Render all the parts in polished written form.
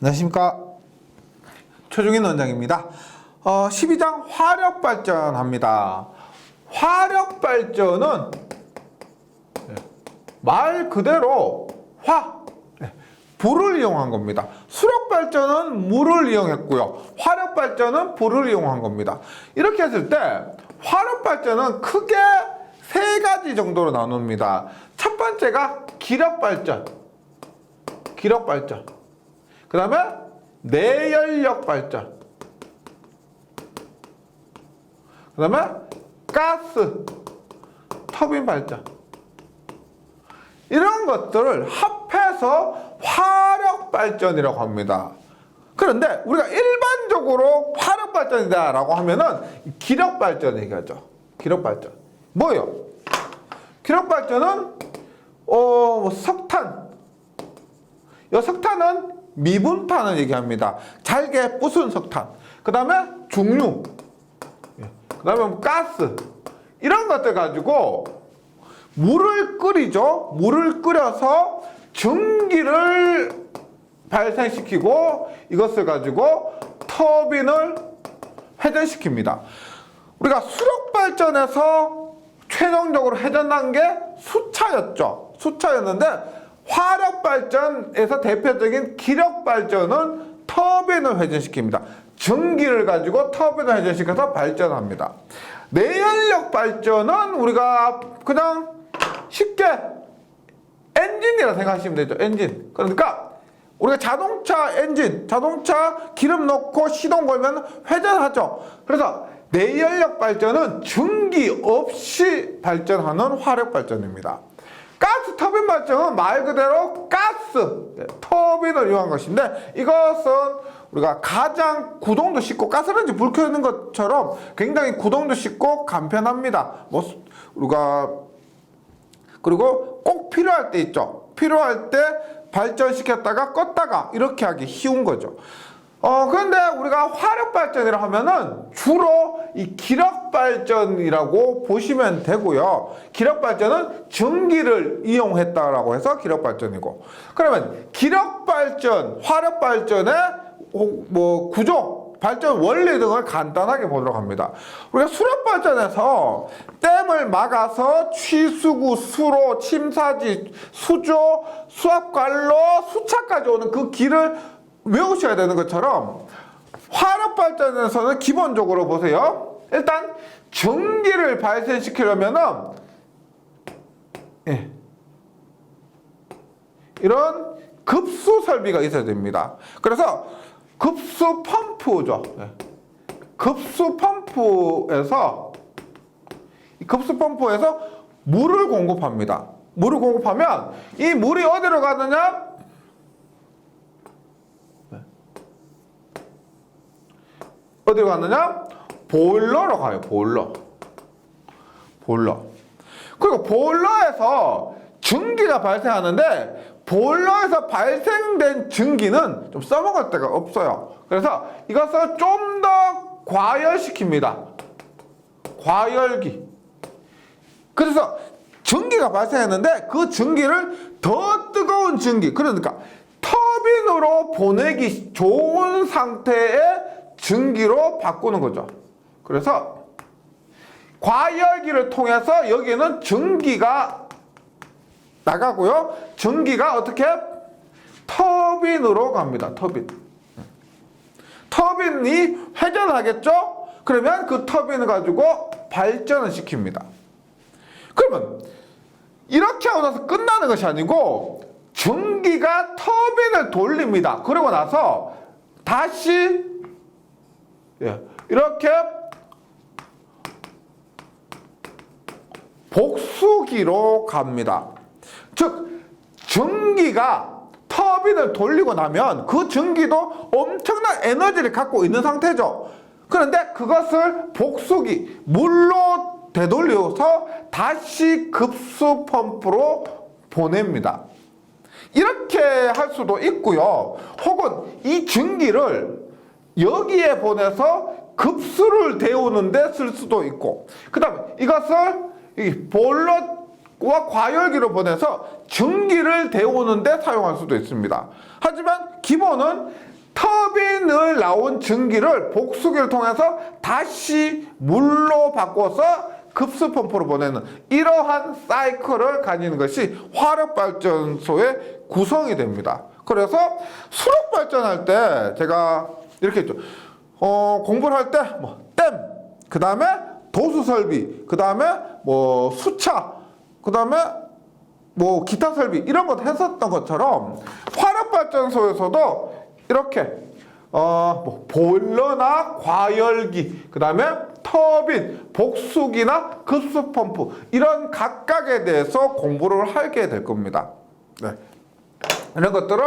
안녕하십니까. 최종인 원장입니다. 12장 화력발전합니다. 화력발전은 말 그대로 불을 이용한 겁니다. 수력발전은 물을 이용했고요. 화력발전은 불을 이용한 겁니다. 이렇게 했을 때 화력발전은 크게 세 가지 정도로 나눕니다. 첫 번째가 기력발전. 그 다음에 내연력 발전. 그 다음에 가스, 터빈 발전. 이런 것들을 합해서 화력 발전이라고 합니다. 그런데 우리가 일반적으로 화력 발전이다 라고 하면은 기력 발전 얘기하죠. 기력 발전. 뭐예요? 기력 발전은 석탄. 이 석탄은 미분탄을 얘기합니다. 잘게 부순 석탄. 그 다음에 중류. 그 다음에 가스. 이런 것들 가지고 물을 끓이죠. 물을 끓여서 전기를 발생시키고 이것을 가지고 터빈을 회전시킵니다. 우리가 수력발전에서 최종적으로 회전한 게 수차였죠. 수차였는데 화력발전에서 대표적인 기력발전은 터빈을 회전시킵니다. 전기를 가지고 터빈을 회전시켜서 발전합니다. 내연력 발전은 우리가 그냥 쉽게 엔진이라 생각하시면 되죠. 엔진. 그러니까 우리가 자동차 엔진, 자동차 기름 넣고 시동 걸면 회전하죠. 그래서 내연력 발전은 전기 없이 발전하는 화력 발전입니다. 가스 터빈 발전은 말 그대로 가스 터빈을 이용한 것인데, 이것은 우리가 가장 구동도 쉽고 가스레인지 불 켜는 것처럼 굉장히 구동도 쉽고 간편합니다. 우리가 그리고 꼭 필요할 때 있죠. 필요할 때 발전시켰다가 껐다가 이렇게 하기 쉬운 거죠. 그런데 우리가 화력 발전이라 하면은 주로 이 기력 발전이라고 보시면 되고요. 기력 발전은 전기를 이용했다라고 해서 기력 발전이고, 그러면 기력 발전, 화력 발전의 구조, 발전 원리 등을 간단하게 보도록 합니다. 우리가 수력 발전에서 댐을 막아서 취수구, 수로, 침사지, 수조, 수압관로, 수차까지 오는 그 길을 외우셔야 되는 것처럼 화력 발전에서는 기본적으로 보세요. 일단 전기를 발생시키려면은 이런 급수 설비가 있어야 됩니다. 그래서 급수 펌프죠. 급수 펌프에서 물을 공급합니다. 물을 공급하면 이 물이 어디로 가느냐? 어디로 가느냐? 보일러로 가요. 보일러. 그리고 보일러에서 전기가 발생하는데, 보일러에서 발생된 전기는 좀 써먹을 데가 없어요. 그래서 이것을 좀 더 과열시킵니다. 과열기. 그래서 전기가 발생했는데 그 전기를 더 뜨거운 전기, 그러니까 터빈으로 보내기 좋은 상태의 전기로 바꾸는 거죠. 그래서 과열기를 통해서 여기는 전기가 나가고요. 전기가 어떻게? 터빈으로 갑니다. 터빈이 회전하겠죠? 그러면 그 터빈을 가지고 발전을 시킵니다. 그러면 이렇게 하고 나서 끝나는 것이 아니고 전기가 터빈을 돌립니다. 그러고 나서 다시 이렇게 복수기로 갑니다. 즉 전기가 터빈을 돌리고 나면 그 전기도 엄청난 에너지를 갖고 있는 상태죠. 그런데 그것을 복수기, 물로 되돌려서 다시 급수 펌프로 보냅니다. 이렇게 할 수도 있고요. 혹은 이 전기를 여기에 보내서 급수를 데우는 데 쓸 수도 있고, 그 다음에 이것을 이 보일러와 과열기로 보내서 전기를 데우는 데 사용할 수도 있습니다. 하지만 기본은 터빈을 나온 증기를 복수기를 통해서 다시 물로 바꿔서 급수 펌프로 보내는 이러한 사이클을 가지는 것이 화력발전소의 구성이 됩니다. 그래서 수력 발전할 때 제가 이렇게 했죠. 공부를 할 때 댐, 그 다음에 도수 설비, 그 다음에 수차, 그 다음에 기타 설비 이런 것 했었던 것처럼 화력발전소에서도 이렇게 보일러나 과열기, 그 다음에 터빈, 복수기나 급수 펌프 이런 각각에 대해서 공부를 하게 될 겁니다. 네. 이런 것들을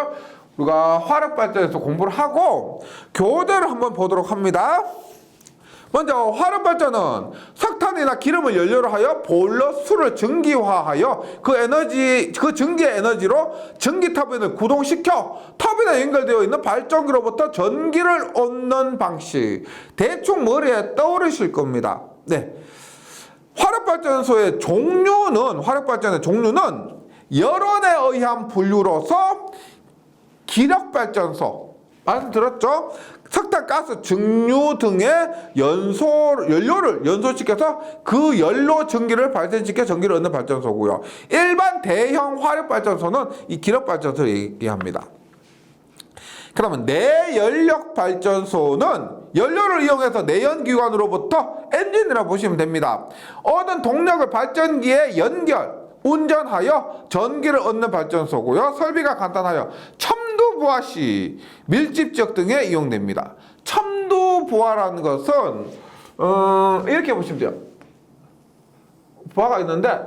우리가 화력발전에서 공부를 하고 교재를 한번 보도록 합니다. 먼저 화력발전은 석탄이나 기름을 연료로 하여 보일러 수를 증기화하여 그 증기의 에너지로 전기 터빈을 구동시켜 터빈에 연결되어 있는 발전기로부터 전기를 얻는 방식. 대충 머리에 떠오르실 겁니다. 네. 화력발전의 종류는 열원에 의한 분류로서 기력발전소 말씀드렸죠? 석탄, 가스, 증류 등의 연료를 연소시켜서 그 연료 전기를 발생시켜 전기를 얻는 발전소고요. 일반 대형 화력발전소는 이 기력발전소를 얘기합니다. 그러면 내연력 발전소는 연료를 이용해서 내연기관으로부터 엔진이라 보시면 됩니다. 얻은 동력을 발전기에 운전하여 전기를 얻는 발전소고요. 설비가 간단하여 첨두부하 시, 밀집지역 등에 이용됩니다. 첨두부하라는 것은 이렇게 보시면 돼요. 부하가 있는데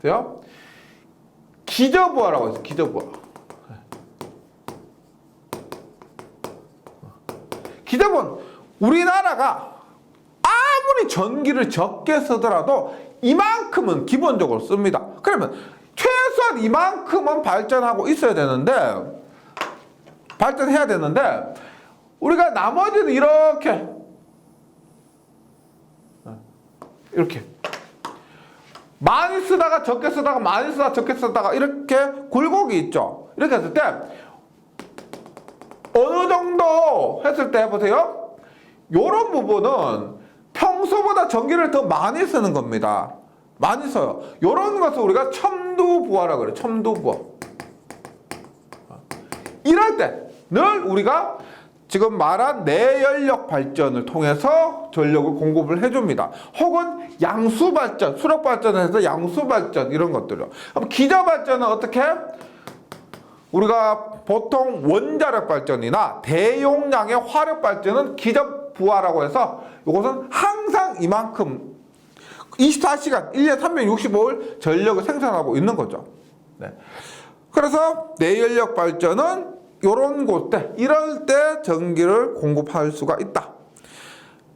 돼요? 기저부하라고 해서 기저부하. 기저부하는 우리나라가 아무리 전기를 적게 쓰더라도 이만큼은 기본적으로 씁니다. 그러면 최소한 이만큼은 발전하고 있어야 되는데 발전해야 되는데 우리가 나머지는 이렇게 많이 쓰다가 적게 쓰다가 많이 쓰다가 적게 쓰다가 이렇게 굴곡이 있죠. 이렇게 했을 때 어느 정도 했을 때 보세요. 요런 부분은 평소보다 전기를 더 많이 쓰는 겁니다. 많이 써요. 요런 것을 우리가 첨두부하라고 그래요. 첨두부하. 이럴 때 늘 우리가 지금 말한 내연력 발전을 통해서 전력을 공급을 해줍니다. 혹은 양수발전, 수력발전에서 양수발전 이런 것들이요. 그럼 기저발전은 어떻게? 우리가 보통 원자력 발전이나 대용량의 화력 발전은 기저부하라고 해서 이것은 항상 이만큼 24시간 1년 365일 전력을 생산하고 있는 거죠. 네. 그래서 내연력 발전은 이런 곳에 이럴 때 전기를 공급할 수가 있다.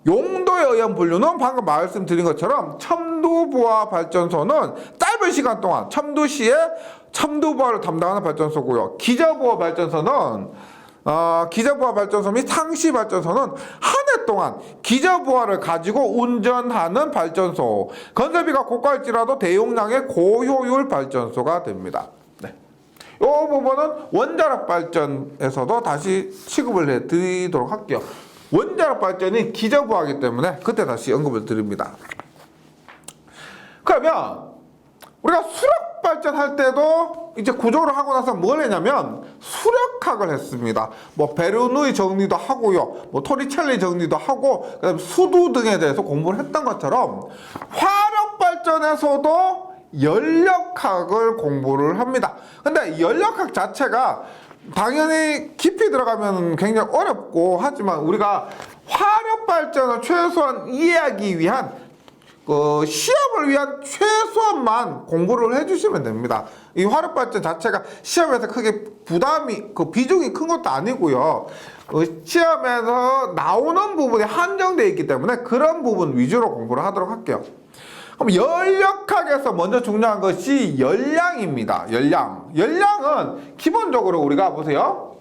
용도에 의한 분류는 방금 말씀드린 것처럼 첨두부하 발전소는 짧은 시간 동안 첨두 시에 첨두부하를 담당하는 발전소고요. 기저부하 발전소는 기저부하 발전소 및 상시 발전소는 한 해 동안 기저부하를 가지고 운전하는 발전소. 건설비가 고가일지라도 대용량의 고효율 발전소가 됩니다. 네. 이 부분은 원자력 발전에서도 다시 취급을 해드리도록 할게요. 원자력 발전이 기저부하이기 때문에 그때 다시 언급을 드립니다. 그러면 우리가 수력 발전할 때도 이제 구조를 하고 나서 뭘 했냐면 수력학을 했습니다. 베르누이 정리도 하고요. 토리첼리 정리도 하고 그다음에 수도 등에 대해서 공부를 했던 것처럼 화력 발전에서도 연력학을 공부를 합니다. 근데 연력학 자체가 당연히 깊이 들어가면 굉장히 어렵고 하지만 우리가 화력 발전을 최소한 이해하기 위한 시험을 위한 최소한만 공부를 해주시면 됩니다. 이 화력 발전 자체가 시험에서 크게 비중이 큰 것도 아니고요. 시험에서 나오는 부분이 한정되어 있기 때문에 그런 부분 위주로 공부를 하도록 할게요. 그럼 연력학에서 먼저 중요한 것이 열량입니다. 열량은 기본적으로 우리가 보세요.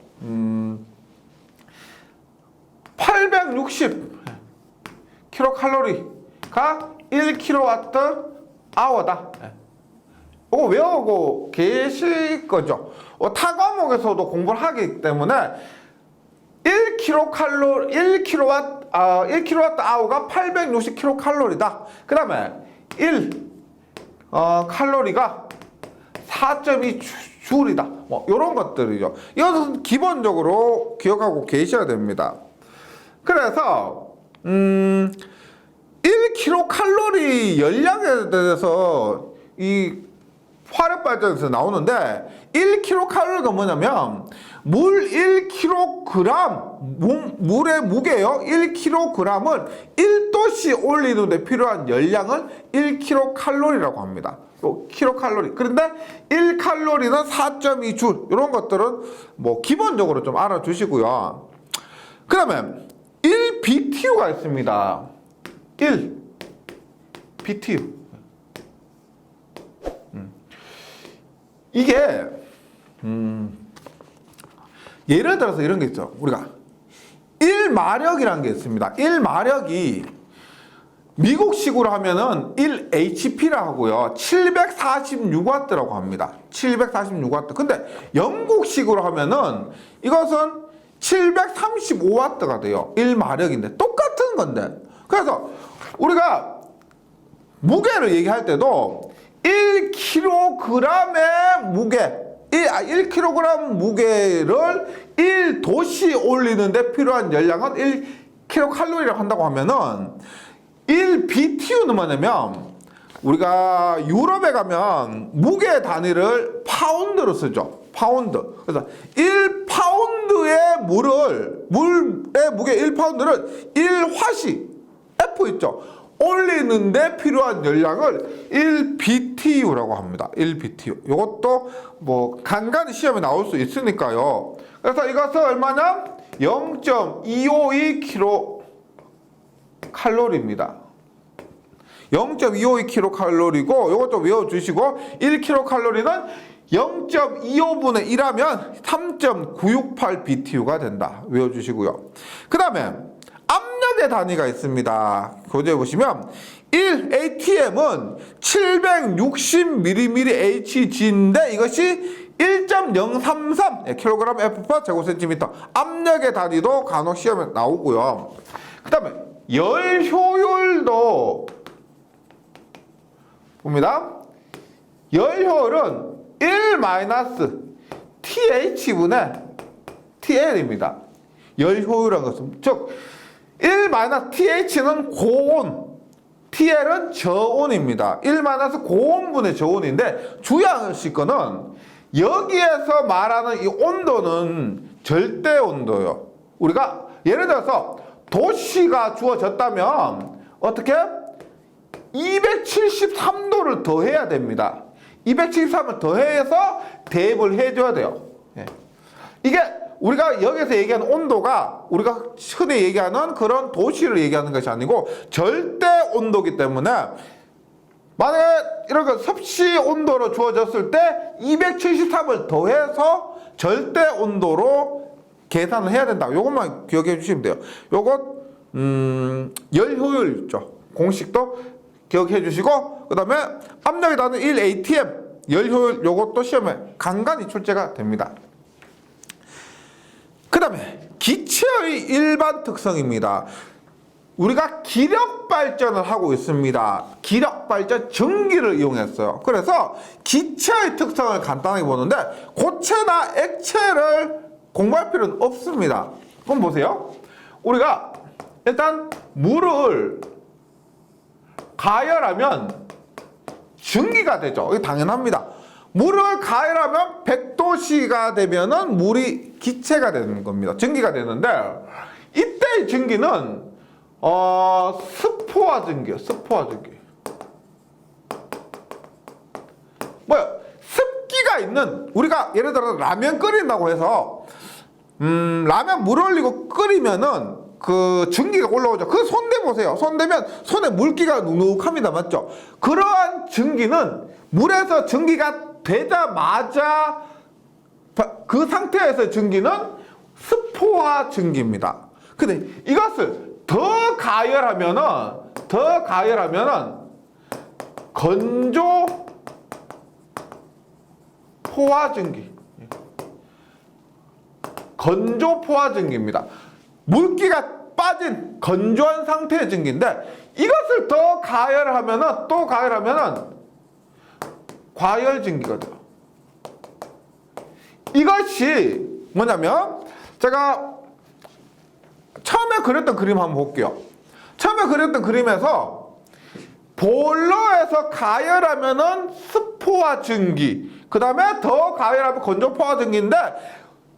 860 킬로칼로리가 1kWh다. 이거 외우고 계실 거죠. 타 과목에서도 공부를 하기 때문에 1kWh가 860kcal다. 그 다음에 1칼로리가 4.2줄이다. 뭐 이런 것들이죠. 이것은 기본적으로 기억하고 계셔야 됩니다. 그래서 1kcal 열량에 대해서 이 화력 발전에서 나오는데 1kcal가 뭐냐면 물 1kg 물의 무게요. 1kg을 1도씨 올리는 데 필요한 열량을 1kcal라고 합니다. 또 킬로칼로리. 그런데 1칼로리는 4.2줄. 이런 것들은 뭐 기본적으로 좀 알아주시고요. 그다음에 1BTU가 있습니다. 1BTU. 이게 예를 들어서 이런 게 있죠. 우리가 1마력이라는 게 있습니다. 1마력이 미국식으로 하면은 1HP라 하고요. 746W라고 합니다. 746W. 근데 영국식으로 하면은 이것은 735W가 돼요. 1마력인데 똑같은 건데. 그래서 우리가 무게를 얘기할 때도 1kg의 무게 1kg 무게를 1도씨 올리는데 필요한 열량은 1kcal라고 한다고 하면은 1BTU는 뭐냐면 우리가 유럽에 가면 무게 단위를 파운드로 쓰죠. 파운드. 그래서 1파운드의 물의 무게 1파운드를 1화시 F 있죠. 올리는데 필요한 열량을 1BTU라고 합니다. 1BTU. 이것도 뭐 간간히 시험에 나올 수 있으니까요. 그래서 이것은 얼마냐? 0.252kcal입니다. 0.252kcal이고 이것 좀 외워주시고 1kcal는 0.25분의 1하면 3.968BTU가 된다. 외워주시고요. 그 다음에 압력의 단위가 있습니다. 교재에 보시면 1ATM은 760mmHg인데 이것이 1.033kgF/제곱센티미터. 압력의 단위도 간혹 시험에 나오고요. 그 다음에 열 효율도 봅니다. 열 효율은 1-TH분의 TL입니다. 열 효율이라는 것은 즉 1-TH는 고온, TL은 저온입니다. 1-고온분의 저온인데 주의하실 거는 여기에서 말하는 이 온도는 절대 온도예요. 우리가 예를 들어서 도시가 주어졌다면 어떻게? 273도를 더해야 됩니다. 273을 더해서 대입을 해줘야 돼요. 이게 우리가 여기서 얘기하는 온도가 우리가 흔히 얘기하는 그런 도시를 얘기하는 것이 아니고 절대 온도이기 때문에 만약에 이렇게 섭씨 온도로 주어졌을 때 273을 더해서 절대 온도로 계산을 해야 된다. 요것만 기억해 주시면 돼요. 요것 열 효율 있죠. 공식도 기억해 주시고 그 다음에 압력에 닿는 1ATM 열 효율 요것도 시험에 간간히 출제가 됩니다. 그 다음에 기체의 일반 특성입니다. 우리가 기력 발전을 하고 있습니다. 기력 발전 전기를 이용했어요. 그래서 기체의 특성을 간단하게 보는데 고체나 액체를 공부할 필요는 없습니다. 그럼 보세요. 우리가 일단 물을 가열하면 전기가 되죠. 이게 당연합니다. 물을 가열하면 100도씨가 되면은 물이 기체가 되는 겁니다. 전기가 되는데 이때의 전기는 스포화 전기예요. 스포화 전기. 뭐야? 습기가 있는 우리가 예를 들어 라면 끓인다고 해서 라면 물 올리고 끓이면은 그 전기가 올라오죠. 그 손 대보세요. 손 대면 손에 물기가 눅눅합니다. 맞죠? 그러한 전기는 물에서 전기가 되자마자 그 상태에서 전기는 스포화 전기입니다. 근데 이것을 더 가열하면은 건조 포화 전기. 건조 포화 전기입니다. 물기가 빠진 건조한 상태의 증기인데 이것을 더 가열하면은 또 가열하면은 과열 증기가 돼요. 이것이 뭐냐면 제가 처음에 그렸던 그림 한번 볼게요. 처음에 그렸던 그림에서 보일러에서 가열하면은 습포화 증기, 그 다음에 더 가열하면 건조포화 증기인데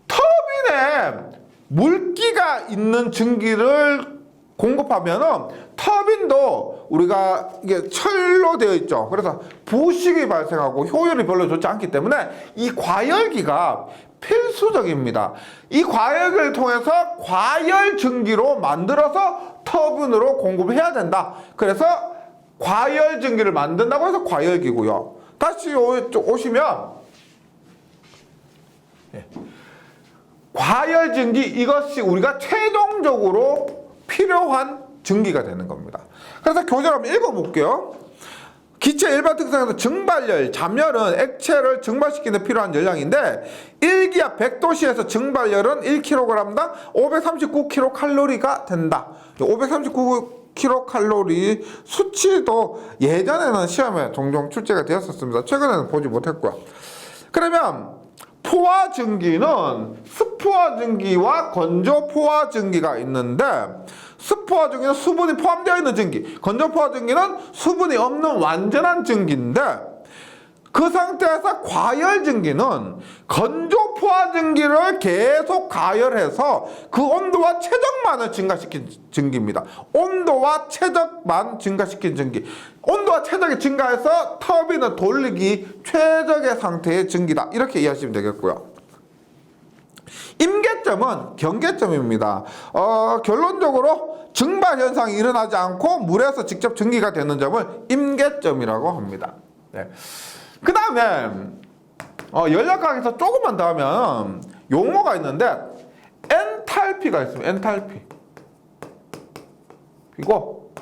터빈에 물기가 있는 증기를 공급하면은 터빈도 우리가 이게 철로 되어 있죠. 그래서 부식이 발생하고 효율이 별로 좋지 않기 때문에 이 과열기가 필수적입니다. 이 과열기를 통해서 과열 증기로 만들어서 터빈으로 공급을 해야 된다. 그래서 과열 증기를 만든다고 해서 과열기고요. 다시 오시면 과열 증기, 이것이 우리가 최종적으로 필요한 증기가 되는 겁니다. 그래서 교재를 한번 읽어볼게요. 기체 일반 특성에서 증발열, 잠열은 액체를 증발시키는 데 필요한 열량인데 1기압 100도씨에서 증발열은 1kg당 539kcal가 된다. 539kcal 수치도 예전에는 시험에 종종 출제가 되었었습니다. 최근에는 보지 못했고요. 그러면 포화 증기는 습포화 증기와 건조 포화 증기가 있는데 습포화 증기는 수분이 포함되어 있는 증기, 건조 포화 증기는 수분이 없는 완전한 증기인데 그 상태에서 과열 증기는 건조 포화 증기를 계속 가열해서 그 온도와 최적만을 증가시킨 증기입니다. 온도와 최적만 증가시킨 증기. 온도와 최적이 증가해서 터빈을 돌리기 최적의 상태의 증기다. 이렇게 이해하시면 되겠고요. 임계점은 경계점입니다. 결론적으로 증발 현상이 일어나지 않고 물에서 직접 증기가 되는 점을 임계점이라고 합니다. 네. 그 다음에 연락학에서 조금만 더 하면 용어가 있는데 엔탈피가 있습니다. 엔탈피 그리고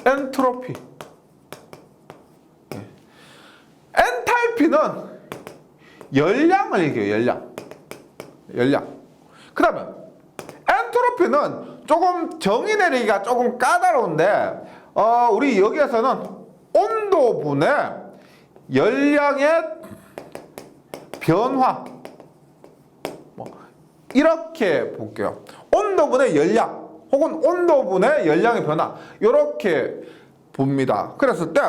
엔트로피. 엔탈피는 열량을 얘기해요. 열량. 그 다음에 엔트로피는 조금 정의 내리기가 조금 까다로운데 우리 여기에서는 온도분의 열량의 변화 이렇게 볼게요. 온도분의 열량 혹은 온도분의 열량의 변화 이렇게 봅니다. 그랬을 때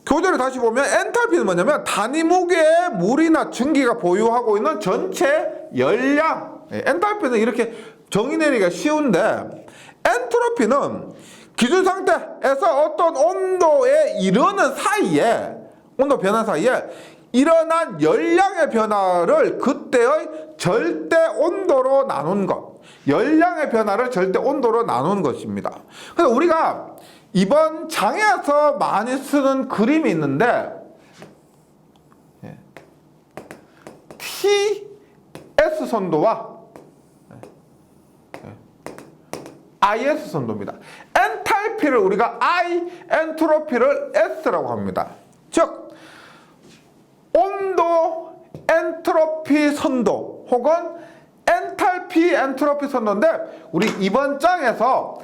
교재를 다시 보면 엔탈피는 뭐냐면 단위 무게의 물이나 증기가 보유하고 있는 전체 열량. 엔탈피는 이렇게 정의 내리기가 쉬운데 엔트로피는 기준 상태에서 어떤 온도에 이르는 사이에 온도 변화 사이에 일어난 열량의 변화를 그때의 절대 온도로 나눈 것. 열량의 변화를 절대 온도로 나눈 것입니다. 그래서 우리가 이번 장에서 많이 쓰는 그림이 있는데 TS 선도와 IS 선도입니다. 엔탈피를 우리가 I, 엔트로피를 S라고 합니다. 즉 온도, 엔트로피 선도 혹은 엔탈피, 엔트로피 선도인데 우리 이번 장에서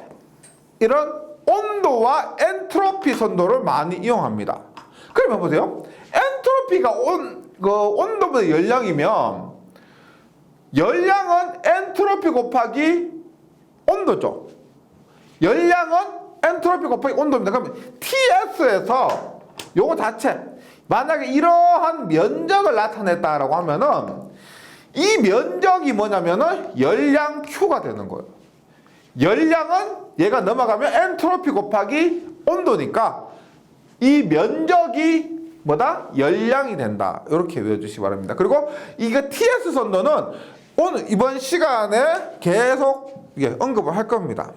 이런 온도와 엔트로피 선도를 많이 이용합니다. 그러면 보세요. 엔트로피가 온도보다 열량이면 열량은 엔트로피 곱하기 온도죠. 열량은 엔트로피 곱하기 온도입니다. 그러면 TS에서 요거 자체 만약에 이러한 면적을 나타냈다라고 하면은 이 면적이 뭐냐면은 열량 Q가 되는 거예요. 열량은 얘가 넘어가면 엔트로피 곱하기 온도니까 이 면적이 뭐다? 열량이 된다. 이렇게 외워주시기 바랍니다. 그리고 이게 TS 선도는 오늘 이번 시간에 계속 언급을 할 겁니다.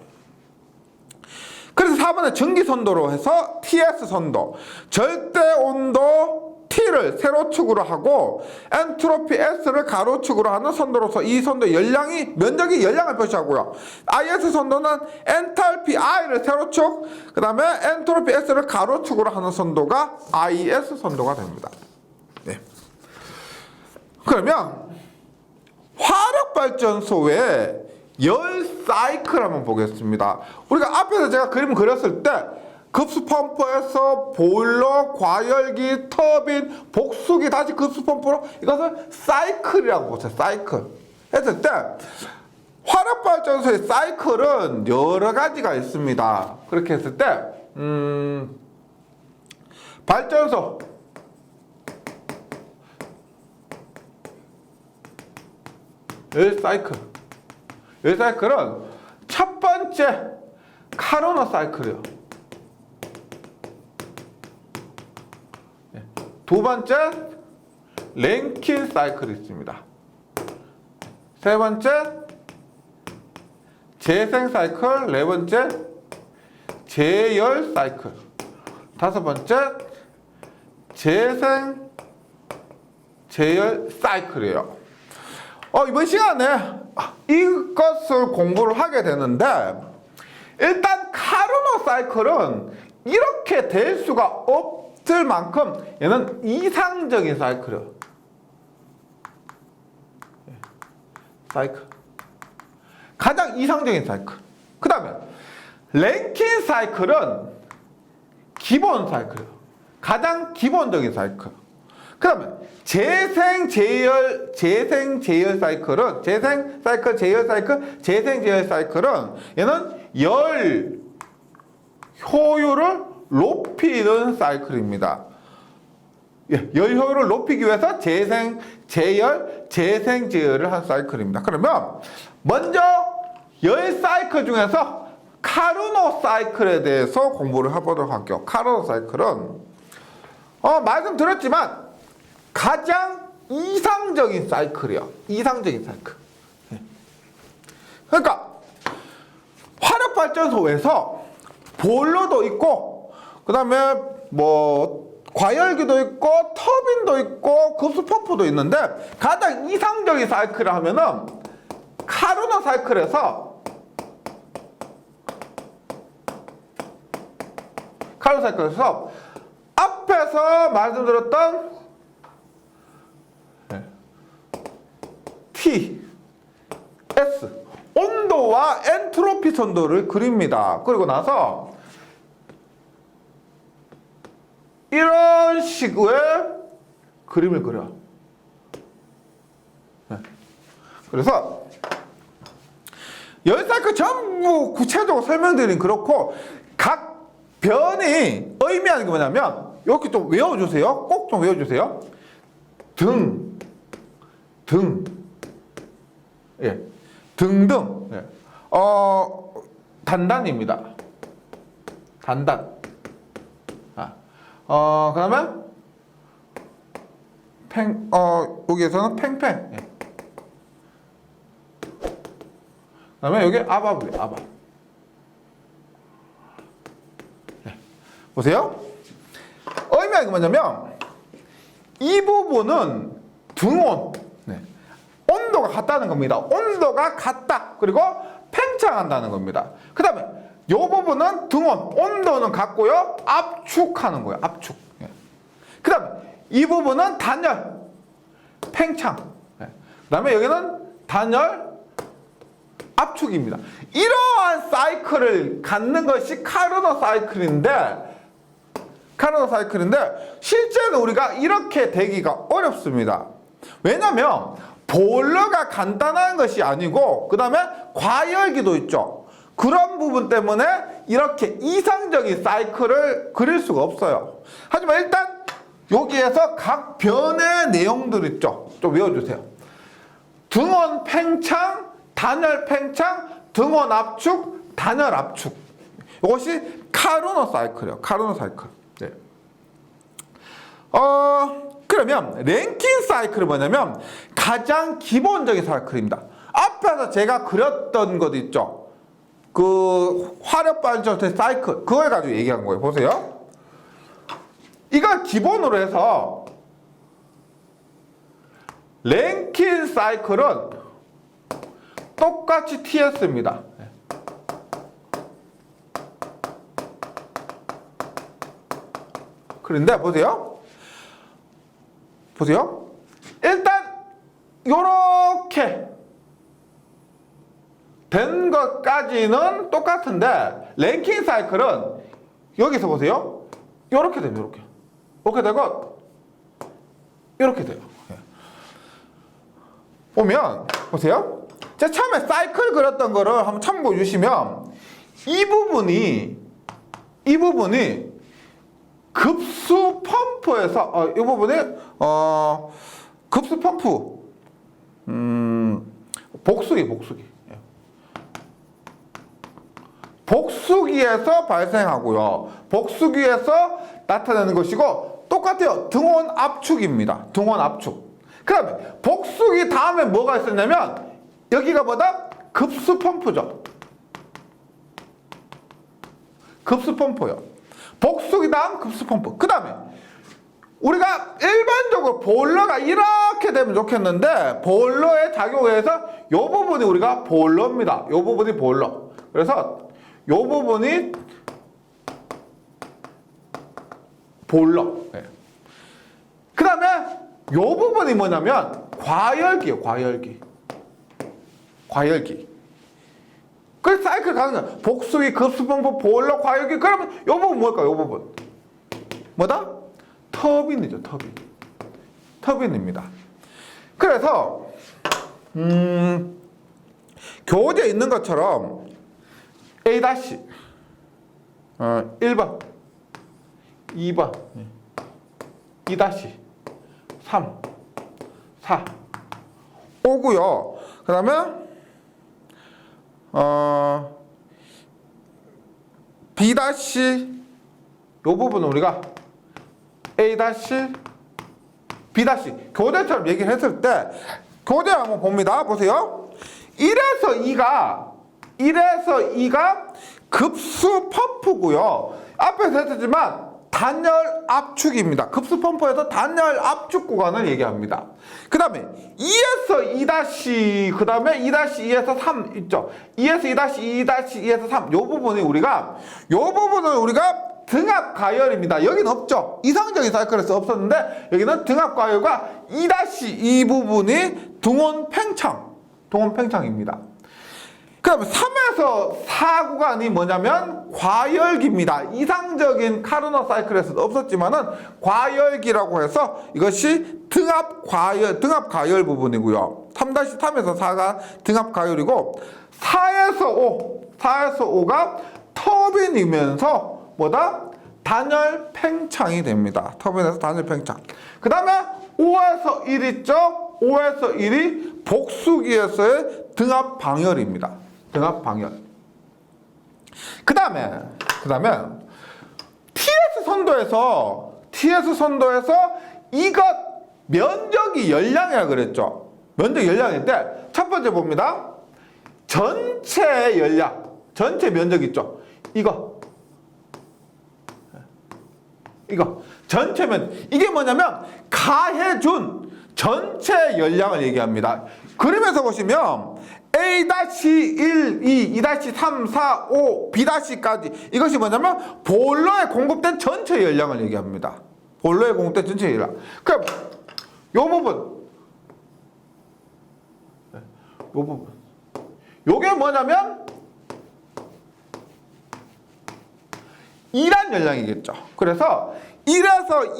그래서 4번에 전기선도로 해서 TS 선도, 절대 온도 T를 세로축으로 하고 엔트로피 S를 가로축으로 하는 선도로서 이 선도의 열량이 면적이 열량을 표시하고요. IS 선도는 엔탈피 I를 세로축, 그 다음에 엔트로피 S를 가로축으로 하는 선도가 IS 선도가 됩니다. 네. 그러면 화력발전소의 열 사이클 한번 보겠습니다. 우리가 앞에서 제가 그림 그렸을 때 급수펌프에서 보일러, 과열기, 터빈, 복수기, 다시 급수펌프로 이것을 사이클이라고 보세요. 사이클 했을 때 화력발전소의 사이클은 여러 가지가 있습니다. 그렇게 했을 때 발전소 열 사이클은 첫 번째 카르노 사이클이요. 두 번째 랭킨 사이클이 있습니다. 세 번째 재생 사이클, 네 번째 재열 사이클, 다섯 번째 재생 재열 사이클이에요. 이번 시간에 이것을 공부를 하게 되는데, 일단 카르노 사이클은 이렇게 될 수가 없을 만큼 얘는 이상적인 사이클이에요. 사이클. 가장 이상적인 사이클. 그 다음에 랭킨 사이클은 기본 사이클이에요. 가장 기본적인 사이클. 그 다음에 재생 제열 사이클은 재생 제열 사이클은 얘는 열 효율을 높이는 사이클입니다. 열 효율을 높이기 위해서 재생 제열을 한 사이클입니다. 그러면 먼저 열 사이클 중에서 카르노 사이클에 대해서 공부를 해보도록 할게요. 카르노 사이클은 말씀드렸지만 가장 이상적인 사이클이에요. 이상적인 사이클. 그러니까 화력발전소에서 보일러도 있고, 그 다음에 과열기도 있고, 터빈도 있고, 급수펌프도 있는데, 가장 이상적인 사이클을 하면은 카르노 사이클에서 앞에서 말씀드렸던 T, S 온도와 엔트로피 선도를 그립니다. 그리고 나서 이런 식의 그림을 그려. 그래서 열 사이클 전부 구체적으로 설명드리긴 그렇고, 각 변이 의미하는 게 뭐냐면 이렇게 좀 외워주세요. 꼭 좀 외워주세요. 등등. 단단입니다. 단단. 그 다음에 여기에서는 팽팽. 그 다음에 여기 아바브예요. 아바. 보세요. 의미하는 게 뭐냐면 이 부분은 등온. 온도가 같다는 겁니다. 온도가 같다. 그리고 팽창한다는 겁니다. 그 다음에 이 부분은 등온. 온도는 같고요. 압축하는 거예요. 압축. 그 다음에 이 부분은 단열. 팽창. 그 다음에 여기는 단열. 압축입니다. 이러한 사이클을 갖는 것이 카르노 사이클인데 실제는 우리가 이렇게 되기가 어렵습니다. 왜냐면 보일러가 간단한 것이 아니고, 그 다음에 과열기도 있죠. 그런 부분 때문에 이렇게 이상적인 사이클을 그릴 수가 없어요. 하지만 일단 여기에서 각 변의 내용들 있죠. 좀 외워주세요. 등원 팽창, 단열 팽창, 등원 압축, 단열 압축. 이것이 카르노 사이클이에요. 카르노 사이클. 네. 그러면 랭킨 사이클은 뭐냐면 가장 기본적인 사이클입니다. 앞에서 제가 그렸던 것 있죠. 그 화력발전소의 사이클, 그걸 가지고 얘기한 거예요. 보세요. 이걸 기본으로 해서 랭킨 사이클은 똑같이 TS입니다. 그런데 보세요. 일단 요렇게 된 것까지는 똑같은데 랭킹 사이클은 여기서 보세요. 이렇게 됩니다. 이렇게. 이렇게 되고 이렇게 돼요. 보면 보세요. 제가 처음에 사이클 그렸던 거를 한번 참고해 주시면 이 부분이 급수 펌프에서 이 부분이 급수 펌프 복수기에서 발생하고요. 복수기에서 나타나는 것이고 똑같아요. 등원 압축입니다. 등원 압축. 그 다음에 복수기 다음에 뭐가 있었냐면 여기가 뭐다? 급수 펌프죠. 급수 펌프요. 복수기 다음 급수 펌프. 그 다음에 우리가 일반적으로 보일러가 이렇게 되면 좋겠는데 보일러의 작용에 의해서 이 부분이 우리가 보일러입니다. 이 부분이 보일러. 그래서 이 부분이 보일러. 네. 그 다음에 이 부분이 뭐냐면 과열기예요. 과열기. 그래서 사이클 가는 거야. 복수기, 급수펌프, 보일러, 과열기. 그러면 이 부분 뭘까요? 이 부분. 뭐다? 터빈이죠. 터빈입니다. 그래서 교재에 있는 것처럼 A- 1번 2번 2-3 4 5고요. 그 다음에 B- 요 부분은 우리가 A- B- 교재처럼 얘기를 했을 때 교재 한번 봅니다. 보세요. 1에서 2가 급수 펌프고요. 앞에서 했었지만 단열 압축입니다. 급수 펌프에서 단열 압축 구간을 얘기합니다. 그 다음에 2에서 2- 그 다음에 2-2에서 3 있죠. 2에서 2-2, 2-2에서 3 요 부분은 우리가 등압 가열입니다. 여기는 없죠. 이상적인 사이클에서 없었는데 여기는 등압 가열과 2-2 부분이 등원 팽창입니다. 그 다음에 3에서 4 구간이 뭐냐면 과열기입니다. 이상적인 카르노 사이클에서도 없었지만은 과열기라고 해서 이것이 등압 가열 부분이고요. 3-3에서 4가 등압 가열이고 4에서 5가 터빈이면서 뭐다? 단열 팽창이 됩니다. 터빈에서 단열 팽창. 그 다음에 5에서 1 있죠? 5에서 1이 복수기에서의 등압 방열입니다. 등압 방열. 그 다음에 TS 선도에서 이것 면적이 열량이라 그랬죠. 면적 열량인데 첫 번째 봅니다. 전체 열량, 전체 면적 있죠. 이거 전체면 이게 뭐냐면 가해준 전체 열량을 얘기합니다. 그림에서 보시면 A-1, 2, 2-3, 4, 5, B-까지 이것이 뭐냐면 보일러에 공급된 전체 열량을 얘기합니다. 보일러에 공급된 전체 열량. 그럼 요 부분 요게 뭐냐면 2란 열량이겠죠. 그래서 1에서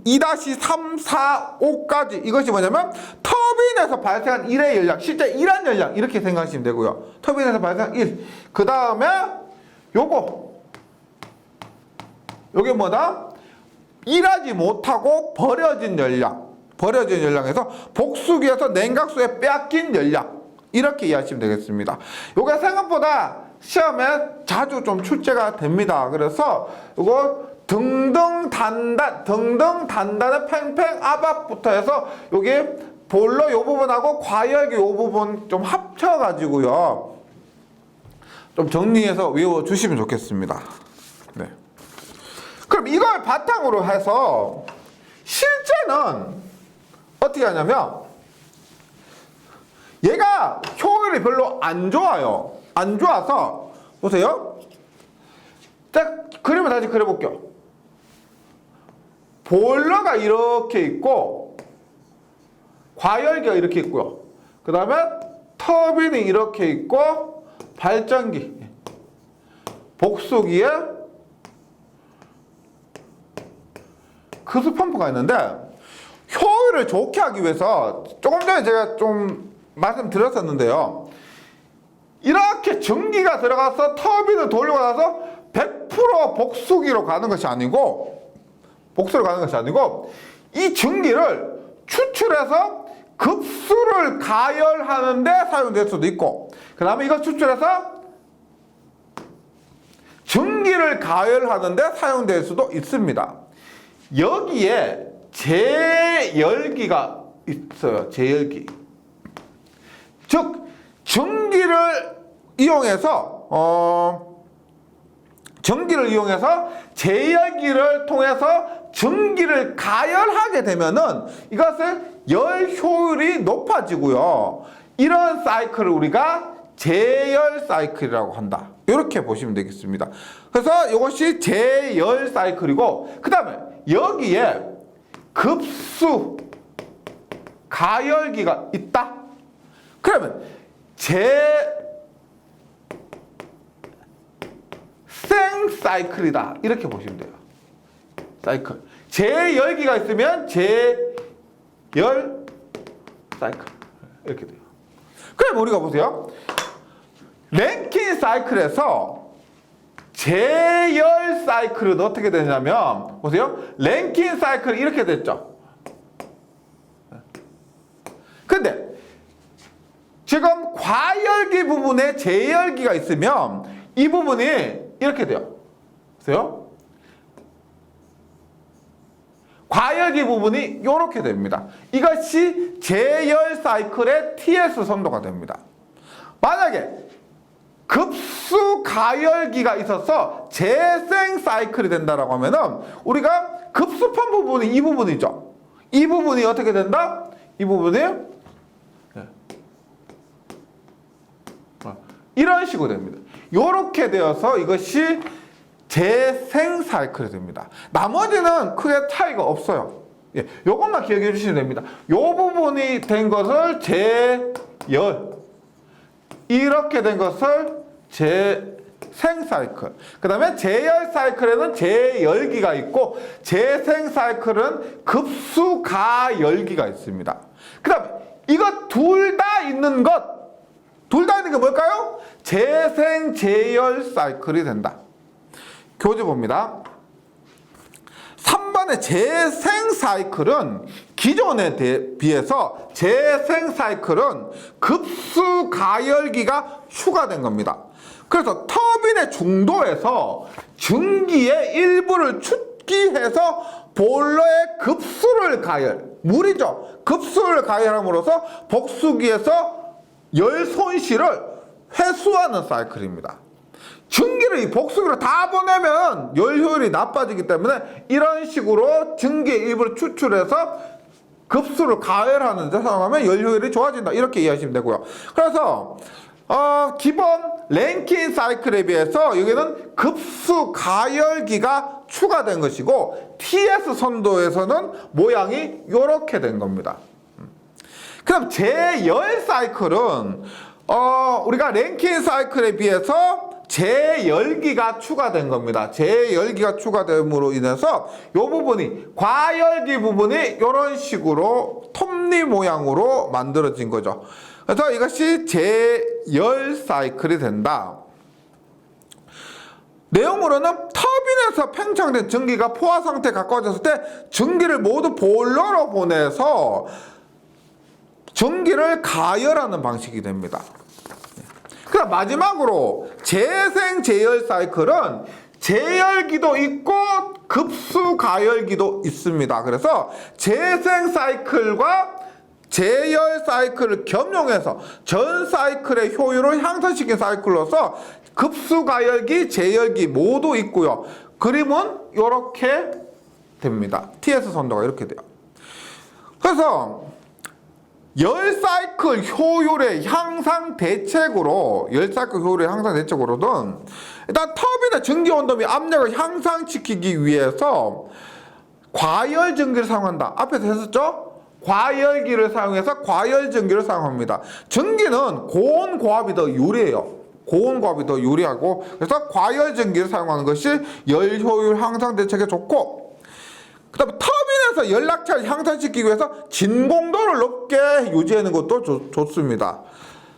2-3, 4, 5까지 이것이 뭐냐면 터빈에서 발생한 1의 열량, 실제 1한 열량 이렇게 생각하시면 되고요. 터빈에서 발생한 1. 그 다음에 요게 뭐다? 일하지 못하고 버려진 열량에서 복수기에서 냉각수에 빼앗긴 열량 이렇게 이해하시면 되겠습니다. 요게 생각보다 시험에 자주 좀 출제가 됩니다. 그래서 요거 등등 단단의 팽팽 압압부터 해서 요게 보일러 요 부분하고 과열기 요 부분 좀 합쳐가지고요. 좀 정리해서 외워주시면 좋겠습니다. 네. 그럼 이걸 바탕으로 해서 실제는 어떻게 하냐면 얘가 효율이 별로 안 좋아요. 안 좋아서 보세요. 딱 그림을 다시 그려볼게요. 보일러가 이렇게 있고 과열기가 이렇게 있고요. 그 다음에 터빈이 이렇게 있고 발전기, 복수기에 급수펌프가 있는데 효율을 좋게 하기 위해서 조금 전에 제가 좀 말씀드렸었는데요. 이렇게 전기가 들어가서 터빈을 돌리고 나서 100% 복수기로 가는 것이 아니고 복수로 가는 것이 아니고 이 전기를 추출해서 급수를 가열하는 데 사용될 수도 있고 그 다음에 이걸 추출해서 전기를 가열하는 데 사용될 수도 있습니다. 여기에 제열기가 있어요. 제열기. 즉 전기를 이용해서 제열기를 통해서 전기를 가열하게 되면은 이것을 열 효율이 높아지고요. 이런 사이클을 우리가 제열 사이클이라고 한다. 이렇게 보시면 되겠습니다. 그래서 이것이 제열 사이클이고 그 다음에 여기에 급수 가열기가 있다. 그러면 생 사이클이다. 이렇게 보시면 돼요. 사이클. 제열기가 있으면 제열 사이클. 이렇게 돼요. 그럼 우리가 보세요. 랭킨 사이클에서 제열 사이클은 어떻게 되냐면 보세요. 랭킨 사이클 이렇게 됐죠. 근데 지금 과열기 부분에 제열기가 있으면 이 부분이 이렇게 돼요. 보세요. 과열기 부분이 이렇게 됩니다. 이것이 제열 사이클의 TS 선도가 됩니다. 만약에 급수 가열기가 있어서 재생 사이클이 된다라고 하면은 우리가 급수판 부분이 이 부분이죠. 이 부분이 어떻게 된다? 이 부분이 이런 식으로 됩니다. 이렇게 되어서 이것이 재생 사이클이 됩니다. 나머지는 크게 차이가 없어요. 예, 요것만 기억해 주시면 됩니다. 요 부분이 된 것을 제열, 이렇게 된 것을 재생 사이클. 그 다음에 제열 사이클에는 제열기가 있고 재생 사이클은 급수 가열기가 있습니다. 그 다음에 이거 둘 다 있는 것, 둘 다 있는 게 뭘까요? 재생 제열 사이클이 된다. 교재 봅니다. 3번의 재생 사이클은 기존에 비해서 재생 사이클은 급수 가열기가 추가된 겁니다. 그래서 터빈의 중도에서 증기의 일부를 축기해서 보일러의 급수를 가열, 물이죠. 급수를 가열함으로써 복수기에서 열 손실을 회수하는 사이클입니다. 증기를 이 복수기로 다 보내면 열 효율이 나빠지기 때문에 이런 식으로 증기의 일부를 추출해서 급수를 가열하는 데 사용하면 열 효율이 좋아진다. 이렇게 이해하시면 되고요. 그래서 기본 랭킨 사이클에 비해서 여기는 급수 가열기가 추가된 것이고 TS 선도에서는 모양이 이렇게 된 겁니다. 그럼 제열 사이클은 우리가 랭킨 사이클에 비해서 제열기가 추가된 겁니다. 제열기가 추가됨으로 인해서 이 부분이 과열기 부분이 이런 식으로 톱니 모양으로 만들어진 거죠. 그래서 이것이 제열 사이클이 된다. 내용으로는 터빈에서 팽창된 전기가 포화 상태에 가까워졌을 때 전기를 모두 보일러로 보내서 전기를 가열하는 방식이 됩니다. 그럼 마지막으로 재생 제열 사이클은 제열기도 있고 급수 가열기도 있습니다. 그래서 재생 사이클과 제열 사이클을 겸용해서 전 사이클의 효율을 향상시킨 사이클로서 급수 가열기, 제열기 모두 있고요. 그림은 이렇게 됩니다. TS 선도가 이렇게 돼요. 그래서 열 사이클 효율의 향상 대책으로는 일단 터빈의 전기 온도 및 압력을 향상시키기 위해서 과열 전기를 사용한다. 앞에서 했었죠? 과열기를 사용해서 과열 전기를 사용합니다. 전기는 고온 고압이 더 유리해요. 고온고압이 더 유리하고, 그래서 과열 전기를 사용하는 것이 열 효율 향상 대책에 좋고, 그 다음에 터빈에서 연락차를 향상시키기 위해서 진공도를 높게 유지하는 것도 좋습니다.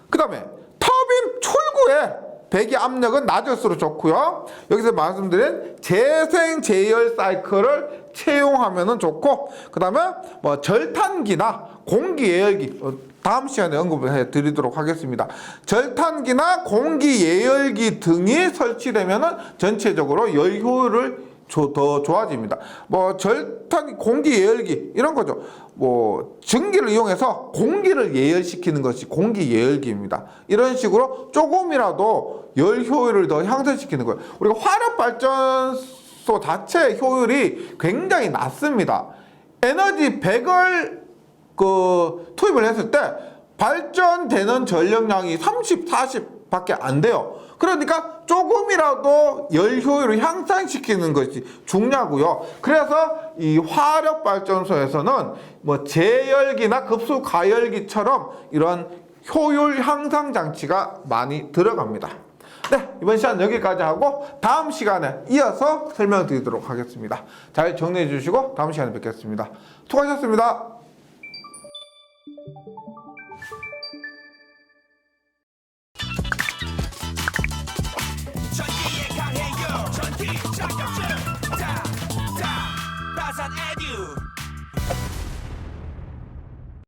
그 다음에 터빈 출구에 배기 압력은 낮을수록 좋고요. 여기서 말씀드린 재생 제열 사이클을 채용하면 좋고, 그 다음에 뭐 절탄기나 공기 예열기, 다음 시간에 언급을 해드리도록 하겠습니다. 절탄기나 공기 예열기 등이 설치되면 전체적으로 열 효율을 더 좋아집니다. 뭐 절탄, 공기 예열기 이런 거죠. 뭐 전기를 이용해서 공기를 예열시키는 것이 공기 예열기입니다. 이런 식으로 조금이라도 열 효율을 더 향상시키는 거예요. 우리가 화력 발전소 자체의 효율이 굉장히 낮습니다. 에너지 100을 투입을 했을 때 발전되는 전력량이 30, 40밖에 안 돼요. 그러니까 조금이라도 열 효율을 향상시키는 것이 중요하고요. 그래서 이 화력 발전소에서는 뭐 제열기나 급수 가열기처럼 이런 효율 향상 장치가 많이 들어갑니다. 네, 이번 시간 여기까지 하고 다음 시간에 이어서 설명드리도록 하겠습니다. 잘 정리해 주시고 다음 시간에 뵙겠습니다. 수고하셨습니다.